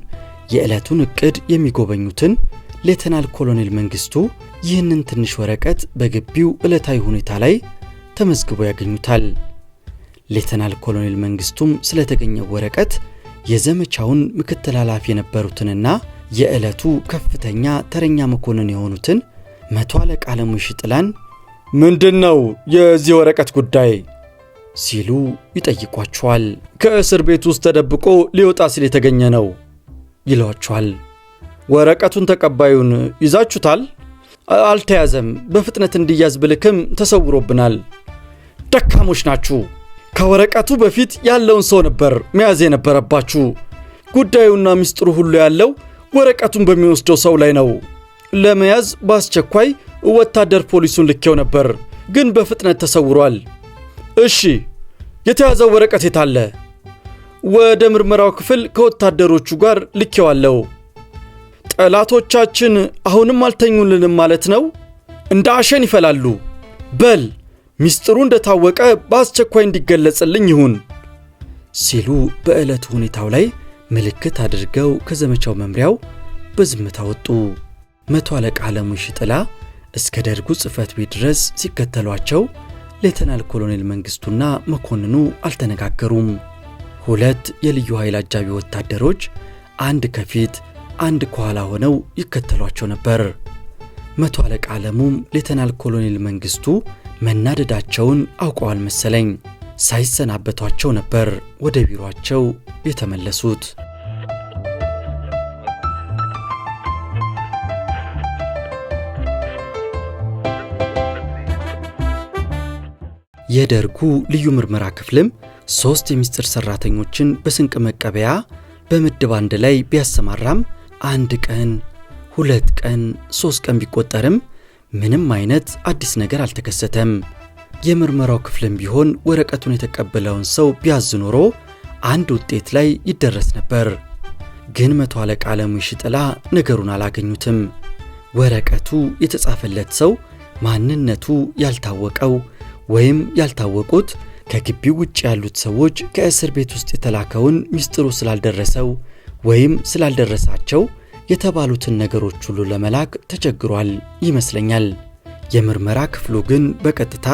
የዕለቱን ዕቅድ የሚጎበኙትን ሌተናል ኮሎኔል መንግስቱ ይህንን ትንሽ ወረቀት በግቢው ዕለታዊ ሁኔታ ላይ ተመዝግቦ ያገኙታል። ሌተናል ኮሎኔል መንግስቱም ስለተገኘው ወረቀት የዘመቻውን ምክትል ኃላፊ የነበሩትንና የዕለቱ ከፍተኛ ተረኛ መኮንን የሆኑትን 100 አለቃ አለሙ ይሽጥላን ምንድነው የዚህ ወረቀት ጉዳይ ሲሉ ይጠይቋቸዋል። ከእስር ቤት ውስጥ ተደብቆ ሊወጣ ሲል የተገኘ ነው ይሏቸዋል። ወረቀቱን ተቀባዩን ይዛችሁታል? አልተያዘም። በፍጥነት እንዲያዝ ብልክም ተሰውሮብናል። ደካሞች ናችሁ። ከወረቀቱ በፊት ያለውን ሰው ነበር መያዝ የነበረባችሁ። ጉዳዩና ምስጢሩ ሁሉ ያለው ወረቀቱን በሚወስደው ሰው ላይ ነው። ለመያዝ በአስቸኳይ ወታደር ፖሊሱን ልኬው ነበር፣ ግን በፍጥነት ተሰውሯል። እሺ፣ የተያዘው ወረቀት የታለ? ወደ ምርመራው ክፍል ከወታደሮቹ ጋር ልኬዋለሁ። ጠላቶቻችን አሁንም አልተኙልንም ማለት ነው? እንደ አሸን ይፈላሉ። በል ሚስጥሩ እንደታወቀ በአስቸኳይ እንዲገለጽልኝ ይሁን ሲሉ በዕለቱ ሁኔታው ላይ ምልክት አድርገው ከዘመቻው መምሪያው በዝምታ ወጡ። 100 አለቃ አለሙ ይሽጥላ እስከ ደርጉ ጽሕፈት ቤት ድረስ ሲከተሏቸው ሌተናል ኮሎኔል መንግስቱና መኮንኑ አልተነጋገሩም። 2 የልዩ ኃይል አጃቢ ወታደሮች አንድ ከፊት አንድ ከኋላ ሆነው ይከተሏቸው ነበር። 100 አለቃ አለሙም ሌተናል ኮሎኔል መንግስቱ መናደዳቸውን አውቀዋል መሰለኝ። ሳይሰናበቷቸው ነበር ወደ ቢሮአቸው የተመለሱት። የደርጉ ልዩ ምርመራ ክፍልም 3 የሚስጥር ሰራተኞችን በስንቅ መቀበያ በምድብ አንድ ላይ ቢያሰማራም 1 ቀን 2 ቀን 3 ቀን ቢቆጠርም ምንም አይነት አዲስ ነገር አልተከሰተም። የምርመራው ክፍልም ቢሆን ወረቀቱን የተቀበለውን ሰው ቢያዝ ኖሮ አንድ ውጤት ላይ ይደረስ ነበር። ግን መቶ አለቃ ዓለሙ ይሽጥላ ነገሩን አላገኙትም። ወረቀቱ የተጻፈለት ሰው ማንነቱ ያልታወቀው ወይም ያልታወቁት ከግቢው ውጭ ያሉት ሰዎች ከእስር ቤት ውስጥ የተላከውን ሚስጥሩ ስላልደረሰው ወይም ስላልደረሳቸው የተባሉትን ነገሮች ሁሉ ለመላክ ተቸግሯል ይመስለኛል። የምርመራ ክፍሉ ግን በቀጥታ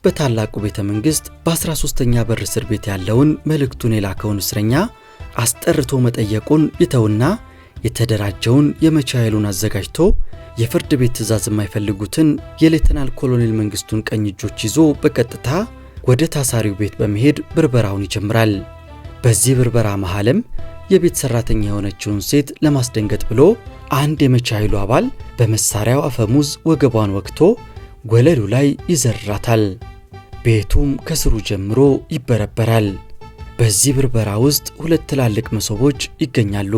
በታላቁ ቤተ መንግስት በ13ኛ በር እስር ቤት ያለውን መልእክቱን የላከውን እስረኛ አስጠርቶ መጠየቁን ይተውና የተደራጀውን የመቻ ኃይሉን አዘጋጅቶ የፍርድ ቤት ትዕዛዝ የማይፈልጉትን የሌተናል ኮሎኔል መንግስቱን ቀኝ እጆች ይዞ በቀጥታ ወደ ታሳሪው ቤት በመሄድ ብርበራውን ይጀምራል። በዚህ ብርበራ መሃልም የቤት ሰራተኛ የሆነችውን ሴት ለማስደንገጥ ብሎ አንድ የመቻ ኃይሉ አባል በመሳሪያው አፈሙዝ ወገቧን ወግቶ ወለሉ ላይ ይዘርራታል። ቤቱም ከስሩ ጀምሮ ይበረበራል። በዚህ ብርበራ ውስጥ 2 ትላልቅ መሶቦች ይገኛሉ።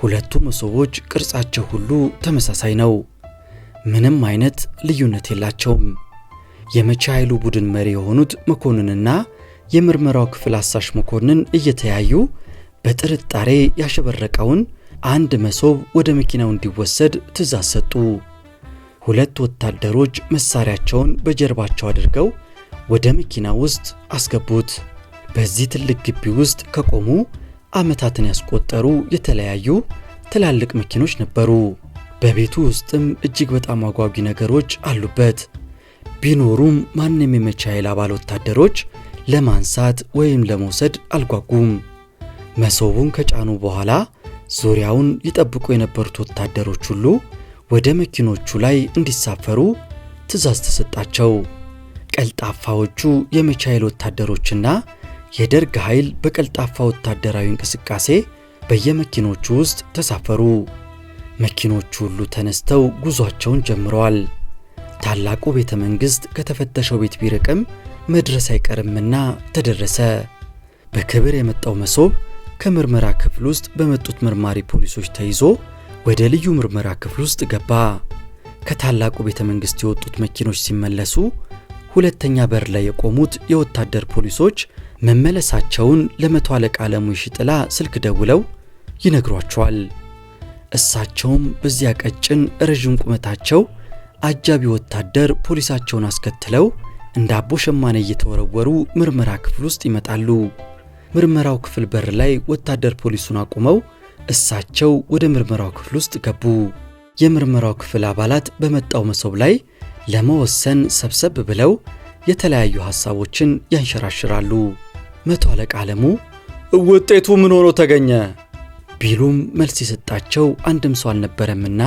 ሁለቱ መሶቦች ቅርጻቸው ሁሉ ተመሳሳይ ነው። ምንም አይነት ልዩነት የላቸውም። የመቻ ኃይሉ ቡድን መሪ የሆኑት መኮንንና የምርመራው ክፍል አሳሽ መኮንን እየተያዩ በጥርጣሬ ያሸበረቀውን አንድ መሶብ ወደ መኪናው እንዲወሰድ ትዕዛዝ ሰጡ። 2 ወታደሮች መሳሪያቸውን በጀርባቸው አድርገው ወደ መኪናው ውስጥ አስገቡት። በዚህ ትልቅ ግቢ ውስጥ ከቆሙ ዓመታትን ያስቆጠሩ የተለያዩ ትላልቅ መኪኖች ነበሩ። በቤቱ ውስጥም እጅግ በጣም አጓጊ ነገሮች አሉበት። ቢኖሩም ማንም የመቻ ኃይል አባል ወታደሮች ለማንሳት ወይም ለመውሰድ አልጓጉም። መሶቡን ከጫኑ በኋላ ዙሪያውን ይጠብቁ የነበሩት ወታደሮች ሁሉ ወደ መኪኖቹ ላይ እንዲሳፈሩ ትዕዛዝ ተሰጣቸው። ቀልጣፋዎቹ የመቻ ኃይል ወታደሮችና የደርግ ኃይል በቀልጣፋ ወታደራዊ እንቅስቃሴ በየመኪኖቹ ውስጥ ተሳፈሩ። መኪኖቹ ሁሉ ተነስተው ጉዟቸውን ጀምረዋል። ታላቁ ቤተ መንግስት ከተፈተሸው ቤት ቢርቅም መድረስ አይቀርምና ተደረሰ። በክብር የመጣው መሶብ ከምርመራ ክፍል ውስጥ በመጡት መርማሪ ፖሊሶች ተይዞ ወደ ልዩ ምርመራ ክፍል ውስጥ ገባ። ከታላቁ ቤተ መንግስት የወጡት መኪኖች ሲመለሱ ሁለተኛ በር ላይ የቆሙት የወታደር ፖሊሶች መመለሳቸውን ለመቶ አለቃ ዓለሙ ይሽጥላ ስልክ ደውለው ይነግሯቸዋል። እሳቸውም በዚያ ቀጭን ረዥም ቁመታቸው አጃቢ ወታደር ፖሊሳቸውን አስከትለው እንደ አቦ ሸማኔ እየተወረወሩ ምርመራ ክፍል ውስጥ ይመጣሉ። ምርመራው ክፍል በር ላይ ወታደር ፖሊሱን አቁመው እሳቸው ወደ ምርመራው ክፍል ውስጥ ገቡ። የምርመራው ክፍል አባላት በመጣው መሶብ ላይ ለመወሰን ሰብሰብ ብለው የተለያዩ ሐሳቦችን ያንሸራሽራሉ። መቶ አለቃ ዓለሙ ውጤቱ ምን ሆኖ ተገኘ ቢሉም መልስ የሰጣቸው አንድም ሰው አልነበረምና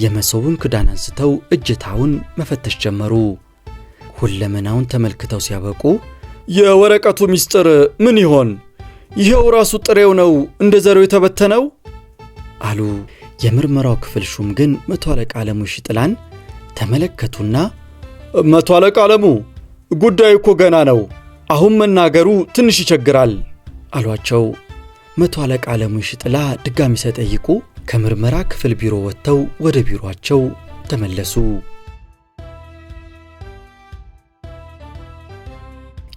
የመሶቡን ክዳን አንስተው እጅታውን መፈተሽ ጀመሩ። ሁለመናውን ተመልክተው ሲያበቁ የወረቀቱ ሚስጥር ምን ይሆን? ይሄው ራሱ ጥሬው ነው እንደ ዘሩ የተበተነው አሉ። የምርመራው ክፍል ሹም ግን መቶ አለቃ ዓለሙ ይሽጥላን ተመለከቱና መቶ አለቃ ዓለሙ ጉዳዩ እኮ ገና ነው፣ አሁን መናገሩ ትንሽ ይቸግራል አሏቸው። መቶ አለቃ ዓለሙ ይሽጥላ ድጋሚ ሳይጠይቁ ከምርመራ ክፍል ቢሮ ወጥተው ወደ ቢሮአቸው ተመለሱ።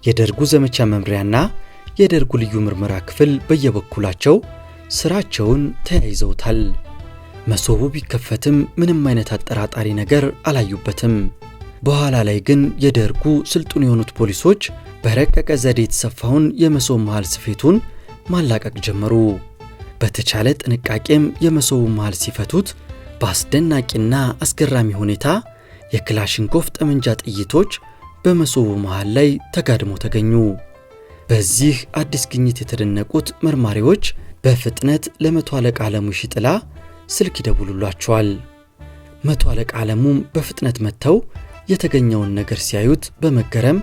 የደርጉ ዘመቻ መምሪያና የደርጉ ልዩ ምርመራ ክፍል በየበኩላቸው ስራቸውን ተያይዘውታል። መሶቡ ቢከፈትም ምንም አይነት አጠራጣሪ ነገር አላዩበትም። በኋላ ላይ ግን የደርጉ ስልጡን የሆኑት ፖሊሶች በረቀቀ ዘዴ የተሰፋውን የመሶብ መሃል ስፌቱን ማላቀቅ ጀመሩ። በተቻለ ጥንቃቄም የመሶቡ መሃል ሲፈቱት በአስደናቂና አስገራሚ ሁኔታ የክላሽንኮፍ ጠመንጃ ጥይቶች በመሶቡ መሃል ላይ ተጋድሞ ተገኙ። በዚህ አዲስ ግኝት የተደነቁት መርማሪዎች በፍጥነት ለመቶ አለቃ ዓለሙ ይሽጥላ ስልክ ይደውሉላቸዋል። መቶ አለቃ ዓለሙም በፍጥነት መጥተው የተገኘውን ነገር ሲያዩት በመገረም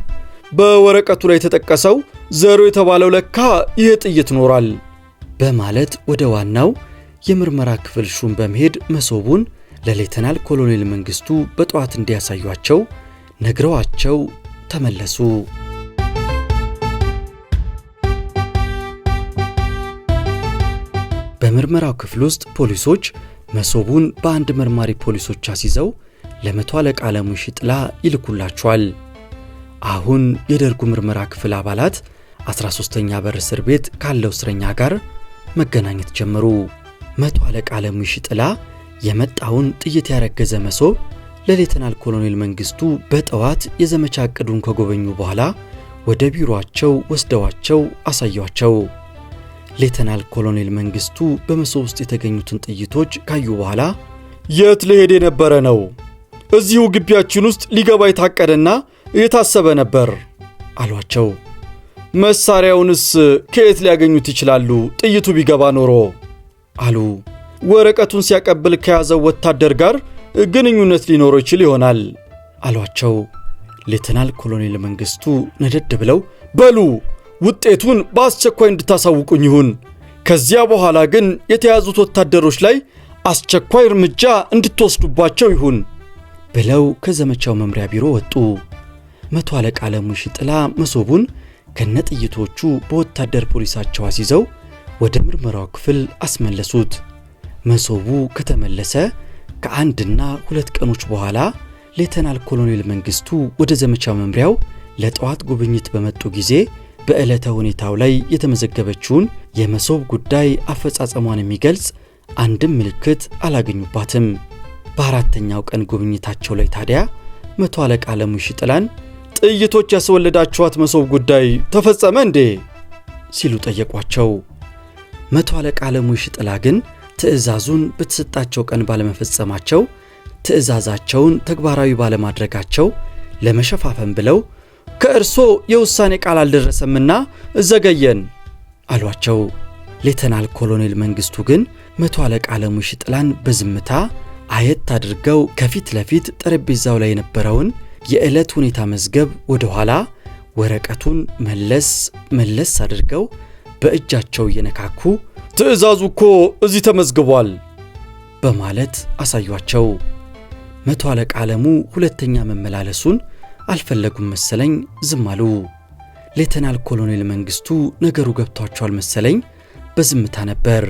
በወረቀቱ ላይ የተጠቀሰው ዘሩ የተባለው ለካ ይህ ጥይት ኖሯል በማለት ወደ ዋናው የምርመራ ክፍል ሹም በመሄድ መሶቡን ለሌተናል ኮሎኔል መንግስቱ በጠዋት እንዲያሳዩአቸው ነግረዋቸው ተመለሱ። በምርመራው ክፍል ውስጥ ፖሊሶች መሶቡን በአንድ መርማሪ ፖሊሶች አስይዘው ለመቶ አለቃ አለሙ ሽጥላ ይልኩላቸዋል። አሁን የደርጉ ምርመራ ክፍል አባላት 13ኛ በር እስር ቤት ካለው እስረኛ ጋር መገናኘት ጀመሩ። መቶ አለቃ አለሙ ሽጥላ የመጣውን ጥይት ያረገዘ መሶብ ለሌተናል ኮሎኔል መንግስቱ በጠዋት የዘመቻ ዕቅዱን ከጎበኙ በኋላ ወደ ቢሮአቸው ወስደዋቸው አሳያቸው። ሌተናል ኮሎኔል መንግስቱ በመሶብ ውስጥ የተገኙትን ጥይቶች ካዩ በኋላ የት ለሄድ የነበረ ነው? እዚሁ ግቢያችን ውስጥ ሊገባ የታቀደና የታሰበ ነበር አሏቸው። መሳሪያውንስ ከየት ሊያገኙት ይችላሉ? ጥይቱ ቢገባ ኖሮ አሉ። ወረቀቱን ሲያቀብል ከያዘው ወታደር ጋር ግንኙነት ሊኖረው ይችል ይሆናል አሏቸው። ሌተናል ኮሎኔል መንግስቱ ነደድ ብለው በሉ ውጤቱን በአስቸኳይ እንድታሳውቁኝ ይሁን፣ ከዚያ በኋላ ግን የተያዙት ወታደሮች ላይ አስቸኳይ እርምጃ እንድትወስዱባቸው ይሁን ብለው ከዘመቻው መምሪያ ቢሮ ወጡ። መቶ አለቃ አለሙ ሽጥላ መሶቡን ከነጥይቶቹ በወታደር ፖሊሳቸው አስይዘው ወደ ምርመራው ክፍል አስመለሱት። መሶቡ ከተመለሰ ከአንድና 2 ቀኖች በኋላ ሌተናል ኮሎኔል መንግስቱ ወደ ዘመቻ መምሪያው ለጠዋት ጉብኝት በመጡ ጊዜ በዕለተ ሁኔታው ላይ የተመዘገበችውን የመሶብ ጉዳይ አፈጻጸሟን የሚገልጽ አንድም ምልክት አላገኙባትም። በአራተኛው ቀን ጉብኝታቸው ላይ ታዲያ መቶ አለቃ አለሙ ሽጥላን ጥይቶች ያስወለዳችኋት መሶብ ጉዳይ ተፈጸመ እንዴ ሲሉ ጠየቋቸው። መቶ አለቃ አለሙ ሽጥላ ግን ትዕዛዙን በተሰጣቸው ቀን ባለመፈጸማቸው ትዕዛዛቸውን ተግባራዊ ባለማድረጋቸው ለመሸፋፈን ብለው ከእርሶ የውሳኔ ቃል አልደረሰምና ዘገየን አሏቸው። ሌተናል ኮሎኔል መንግስቱ ግን መቶ አለቃ አለሙ ሽጥላን በዝምታ አየት አድርገው ከፊት ለፊት ጠረጴዛው ላይ የነበረውን የዕለት ሁኔታ መዝገብ ወደ ኋላ ወረቀቱን መለስ አድርገው በእጃቸው እየነካኩ ትዕዛዙ እኮ እዚህ ተመዝግቧል በማለት አሳዩአቸው። መቶ አለቃ አለሙ ሁለተኛ መመላለሱን አልፈለጉም መሰለኝ፣ ዝም አሉ። ሌተናል ኮሎኔል መንግስቱ ነገሩ ገብቷቸዋል መሰለኝ፣ በዝምታ ነበር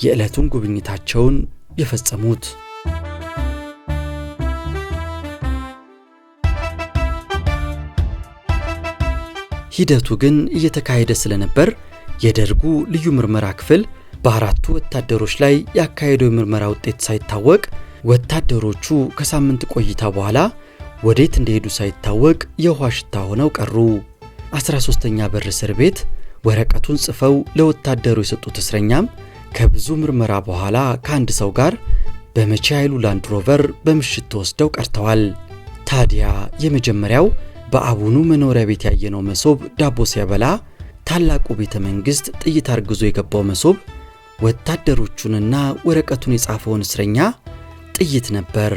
የዕለቱን ጉብኝታቸውን የፈጸሙት። ሂደቱ ግን እየተካሄደ ስለነበር የደርጉ ልዩ ምርመራ ክፍል በአራቱ ወታደሮች ላይ ያካሄደው የምርመራ ውጤት ሳይታወቅ ወታደሮቹ ከሳምንት ቆይታ በኋላ ወዴት እንደሄዱ ሳይታወቅ የውሃ ሽታ ሆነው ቀሩ። 13ኛ በር እስር ቤት ወረቀቱን ጽፈው ለወታደሩ የሰጡት እስረኛም ከብዙ ምርመራ በኋላ ከአንድ ሰው ጋር በመቼ ኃይሉ ላንድ ሮቨር በምሽት ተወስደው ቀርተዋል። ታዲያ የመጀመሪያው በአቡኑ መኖሪያ ቤት ያየነው መሶብ ዳቦ ሲያበላ ታላቁ ቤተ መንግስት ጥይት አርግዞ የገባው መሶብ ወታደሮቹንና ወረቀቱን የጻፈውን እስረኛ ጥይት ነበር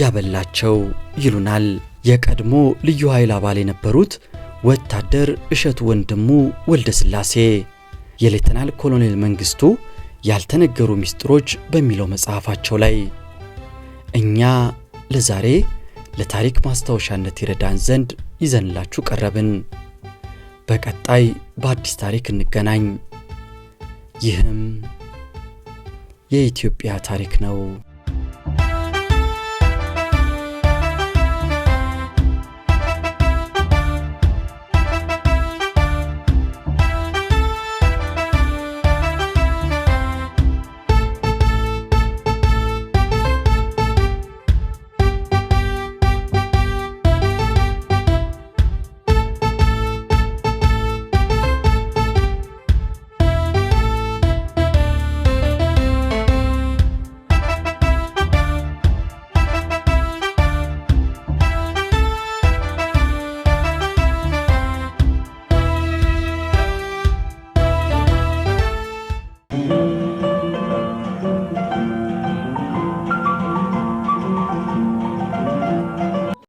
ያበላቸው ይሉናል የቀድሞ ልዩ ኃይል አባል የነበሩት ወታደር እሸቱ ወንድሙ ወልደ ስላሴ የሌተናል ኮሎኔል መንግስቱ ያልተነገሩ ሚስጥሮች በሚለው መጽሐፋቸው ላይ። እኛ ለዛሬ ለታሪክ ማስታወሻነት ይረዳን ዘንድ ይዘንላችሁ ቀረብን። በቀጣይ በአዲስ ታሪክ እንገናኝ። ይህም የኢትዮጵያ ታሪክ ነው።